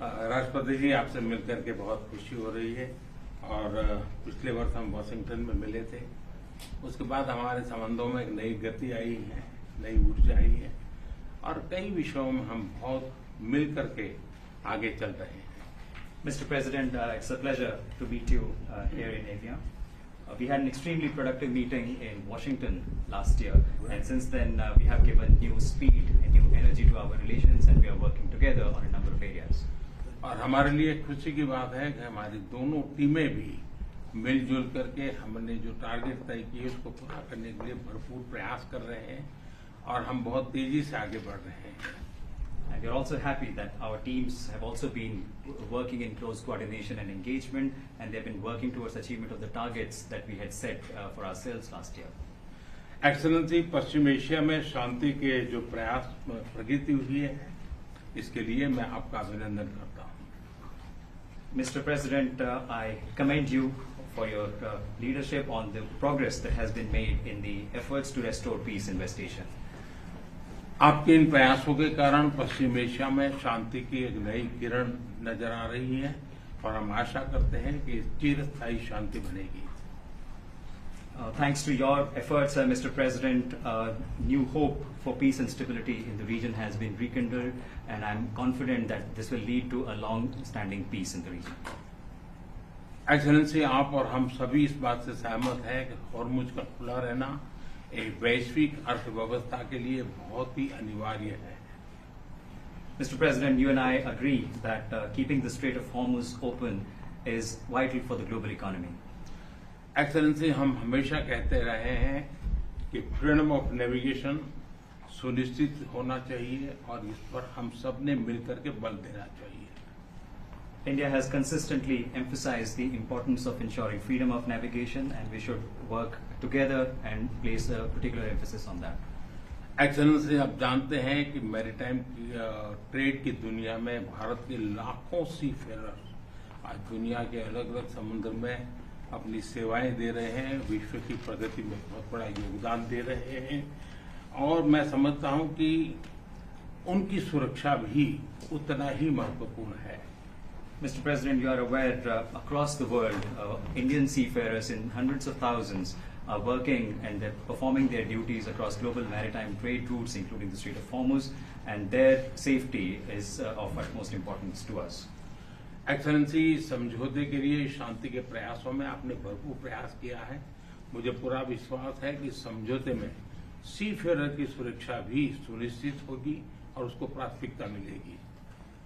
राष्ट्रपति जी, आपसे मिलकर के बहुत खुशी हो रही है और पिछले वर्ष हम वाशिंगटन में मिले थे। उसके बाद हमारे संबंधों में एक नई गति आई है, नई ऊर्जा आई है और कई विषयों में हम बहुत मिल करके आगे चल रहे हैं। Mr. President, it's a pleasure to meet you here in Avia. We had an extremely productive meeting in Washington last year, and since then we have given new speed and new energy to our relations, and we are working together on a number of areas. और हमारे लिए खुशी की बात है कि हमारी दोनों टीमें भी मिलजुल करके हमने जो टारगेट तय किए उसको पूरा करने के लिए भरपूर प्रयास कर रहे हैं और हम बहुत तेजी से आगे बढ़ रहे हैं। And we are also happy that our teams have also been working in close coordination and engagement, and they have been working towards achievement of the targets that we had set for ourselves last year. Excellency, Paschim Asia में शांति के जो प्रयास प्रगति हुई है, इसके लिए मैं आपका अभिनंदन करता हूं। Mr. President, I commend you for your leadership on the progress that has been made in the efforts to restore peace in West Asia. आपके इन प्रयासों के कारण पश्चिम एशिया में शांति की एक नई किरण नजर आ रही है और हम आशा करते हैं कि चिरस्थायी शांति बनेगी। Thanks to your efforts, Mr. President, new hope for peace and stability in the region has been rekindled, and I'm confident that this will lead to a long-standing peace in the region. Excellency, आप और हम सभी इस बात से सहमत हैं कि हॉर्मुज का खुला रहना एक वैश्विक अर्थव्यवस्था के लिए बहुत ही अनिवार्य है। Mr. President, you and I agree that keeping the Strait of Hormuz open is vital for the global economy. Excellency, हम हमेशा कहते रहे हैं कि फ्रीडम ऑफ नेविगेशन सुनिश्चित होना चाहिए और इस पर हम सब ने मिलकर के बल देना चाहिए। India has consistently emphasized the importance of ensuring freedom of navigation, and we should work together and place a particular emphasis on that. Excellency, आप जानते हैं कि मैरीटाइम ट्रेड की दुनिया में भारत के लाखों सी फेरर आज दुनिया के अलग अलग समुद्र में अपनी सेवाएं दे रहे हैं, विश्व की प्रगति में बहुत बड़ा योगदान दे रहे हैं और मैं समझता हूं कि उनकी सुरक्षा भी उतना ही महत्वपूर्ण है। Mr. President, you are aware across the world, Indian seafarers in hundreds of thousands are working and they're performing their duties across global maritime trade routes, including the Strait of Hormuz, and their safety is of utmost importance to us. Excellency, समझौते के लिए शांति के प्रयासों में आपने भरपूर प्रयास किया है। मुझे पूरा विश्वास है कि समझौते में सीफेरर की सुरक्षा भी सुनिश्चित होगी और उसको प्राथमिकता मिलेगी।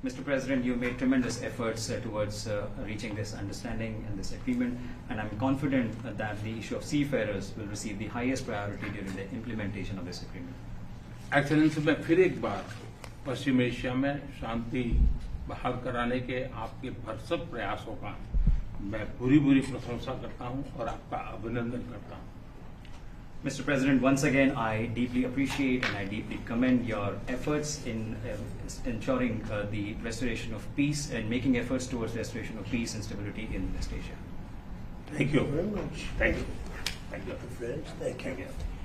Mr. President, you made tremendous efforts towards reaching this understanding and this agreement, and I'm confident that the issue of seafarers will receive the highest priority during the implementation of this agreement. Excellency, मैं फिर एक बार पश्चिम Asia में शांति बहाल कराने के आपके भरसक प्रयासों का मैं पूरी प्रशंसा करता हूं और आपका अभिनंदन करता हूं। Mr. President, once again, I deeply appreciate and I deeply commend your efforts in ensuring the restoration of peace and making efforts towards restoration of peace and stability in West Asia. Thank you very much. Thank you. Friends, thank you.